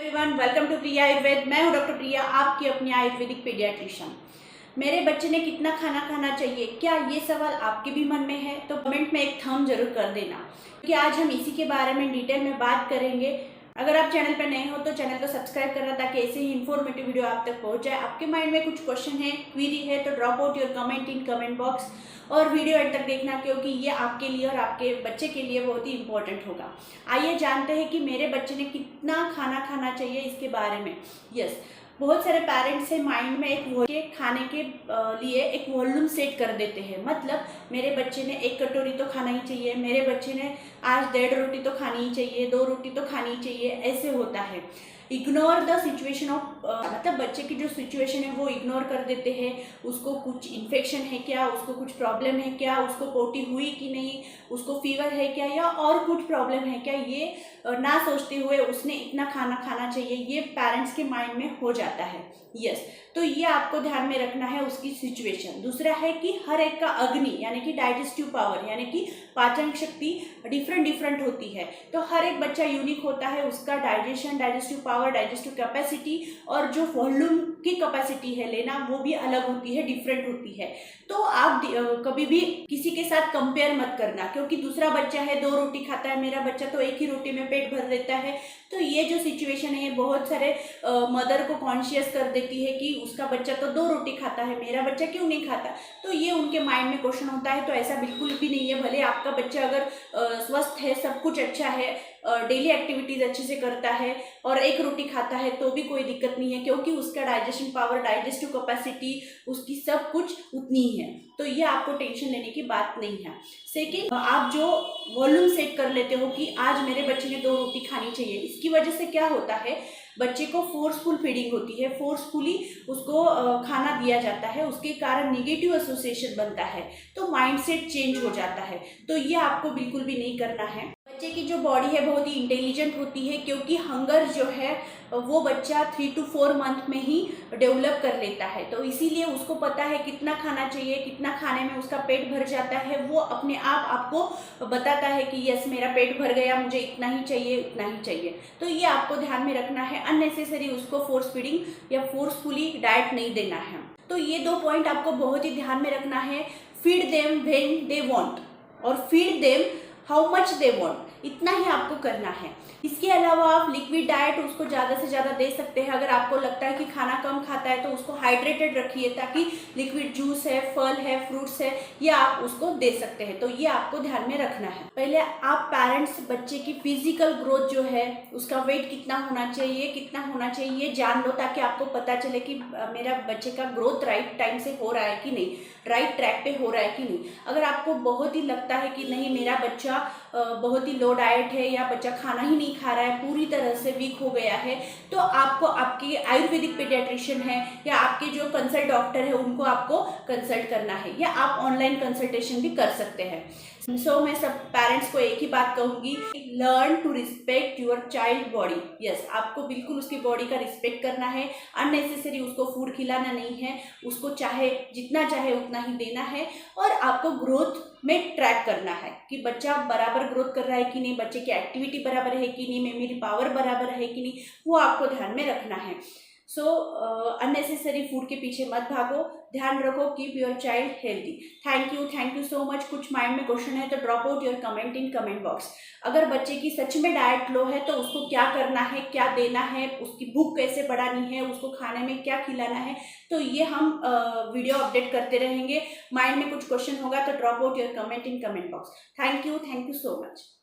Everyone, welcome to प्रिया आयुर्वेद। मैं हूं doctor प्रिया, आपकी अपनी आयुर्वेदिक पीडियाट्रिशियन। मेरे बच्चे ने कितना खाना खाना चाहिए, क्या ये सवाल आपके भी मन में है? तो कमेंट में एक थंब जरूर कर देना, क्योंकि आज हम इसी के बारे में डिटेल में बात करेंगे। अगर आप चैनल पर नए हो तो चैनल को सब्सक्राइब करना, ताकि ऐसे ही इन्फॉर्मेटिव वीडियो आप तक पहुंच जाए। आपके माइंड में कुछ क्वेश्चन है, क्वेरी है, तो drop out your comment in comment box और वीडियो एंड तक देखना, क्योंकि ये आपके लिए और आपके बच्चे के लिए बहुत ही इंपॉर्टेंट होगा। आइए जानते हैं कि मेरे बच्चे ने कितना खाना खाना चाहिए इसके बारे में। यस, बहुत सारे पेरेंट्स से माइंड में एक खाने के लिए एक वॉल्यूम सेट कर देते हैं। मतलब मेरे बच्चे ने 1 कटोरी तो खाना ही चाहिए, मेरे बच्चे ने आज 1.5 रोटी तो खानी ही चाहिए, 2 रोटी तो खानी ही चाहिए, ऐसे होता है। इग्नोर द सिचुएशन ऑफ मतलब बच्चे की जो सिचुएशन है वो इग्नोर कर देते हैं। उसको कुछ इन्फेक्शन है क्या, उसको कुछ प्रॉब्लम है क्या, उसको पोटी हुई कि नहीं, उसको फीवर है क्या, या और कुछ प्रॉब्लम है क्या, ये ना सोचते हुए उसने इतना खाना खाना चाहिए, ये पेरेंट्स के माइंड में हो जाता है। यस, तो ये आपको ध्यान में रखना है उसकी सिचुएशन। दूसरा है कि हर एक का अग्नि यानी कि डाइजेस्टिव पावर यानी कि पाचन शक्ति डिफरेंट होती है। तो हर एक बच्चा यूनिक होता है, उसका digestion, digestive power, digestive capacity और जो वॉल्यूम की कैपेसिटी है लेना, वो भी अलग होती है, डिफरेंट होती है। तो आप कभी भी किसी के साथ कंपेयर मत करना, क्योंकि दूसरा बच्चा है 2 रोटी खाता है, मेरा बच्चा तो 1 ही रोटी में पेट भर लेता है। तो ये जो सिचुएशन है बहुत सारे मदर को कॉन्शियस कर देती है कि उसका बच्चा तो 2 रोटी खाता है, मेरा बच्चा क्यों नहीं खाता। तो ये उनके माइंड में क्वेश्चन होता है। तो ऐसा बिल्कुल भी नहीं है। भले आपका बच्चा अगर स्वस्थ है, सब कुछ अच्छा है, डेली एक्टिविटीज अच्छे से करता है और 1 रोटी खाता है, तो भी कोई दिक्कत नहीं है, क्योंकि उसका डाइजेशन पावर, डाइजेस्टिव कैपेसिटी, उसकी सब कुछ उतनी ही है। तो ये आपको टेंशन लेने की बात नहीं है। सेकेंड, आप जो वॉल्यूम सेट कर लेते हो कि आज मेरे बच्चे ने 2 रोटी खानी चाहिए, इसकी वजह से क्या होता है, बच्चे को फोर्सफुल फीडिंग होती है, फोर्सफुली उसको खाना दिया जाता है, उसके कारण निगेटिव एसोसिएशन बनता है, तो माइंडसेट चेंज हो जाता है। तो ये आपको बिल्कुल भी नहीं करना है। बच्चे की जो बॉडी है बहुत ही इंटेलिजेंट होती है, क्योंकि हंगर जो है वो बच्चा 3 to 4 मंथ में ही डेवलप कर लेता है। तो इसीलिए उसको पता है कितना खाना चाहिए, कितना खाने में उसका पेट भर जाता है। वो अपने आप आपको बताता है कि यस मेरा पेट भर गया, मुझे इतना ही चाहिए, उतना ही चाहिए। तो ये आपको ध्यान में रखना है। अननेसेसरी उसको फोर्स फीडिंग या फोर्सफुली डाइट नहीं देना है। तो ये 2 पॉइंट आपको बहुत ही ध्यान में रखना है। Feed them when they want और feed them how much they want, इतना ही आपको करना है। इसके अलावा आप लिक्विड डाइट उसको ज़्यादा से ज़्यादा दे सकते हैं। अगर आपको लगता है कि खाना कम खाता है तो उसको हाइड्रेटेड रखिए, ताकि लिक्विड जूस है, फल है, फ्रूट्स है, ये आप उसको दे सकते हैं। तो ये आपको ध्यान में रखना है। पहले आप पेरेंट्स बच्चे की फिजिकल ग्रोथ जो है, उसका वेट कितना होना चाहिए, कितना होना चाहिए, जान लो, ताकि आपको पता चले कि मेरा बच्चे का ग्रोथ राइट टाइम से हो रहा है कि नहीं, राइट ट्रैक पे हो रहा है कि नहीं। अगर आपको बहुत ही लगता है कि नहीं मेरा बच्चा बहुत ही लो डाइट है, या बच्चा खाना ही नहीं खा रहा है, पूरी तरह से वीक हो गया है, तो आपको आपके आयुर्वेदिक पीडियाट्रिशियन है या आपके जो कंसल्ट डॉक्टर है उनको आपको कंसल्ट करना है, या आप ऑनलाइन कंसल्टेशन भी कर सकते हैं। सो मैं सब पेरेंट्स को एक ही बात कहूंगी, learn to respect your child body. Yes, आपको बिल्कुल उसकी बॉडी का रिस्पेक्ट करना है। अननेसेसरी उसको फूड खिलाना नहीं है, उसको चाहे जितना चाहे उतना ही देना है। और आपको ग्रोथ में ट्रैक करना है कि बच्चा बराबर ग्रोथ कर रहा है कि नहीं, बच्चे की एक्टिविटी बराबर है कि नहीं, मेमोरी पावर बराबर है कि नहीं, वो आपको ध्यान में रखना है। सो अननेसेसरी फूड के पीछे मत भागो, ध्यान रखो, keep your child healthy. Thank you so much. कुछ माइंड में क्वेश्चन है तो drop out your comment in comment box. अगर बच्चे की सच में डाइट लो है तो उसको क्या करना है, क्या देना है, उसकी भूख कैसे बढ़ानी है, उसको खाने में क्या खिलाना है, तो ये हम वीडियो अपडेट करते रहेंगे। माइंड में कुछ क्वेश्चन होगा तो drop out your comment in comment box. Thank you so much.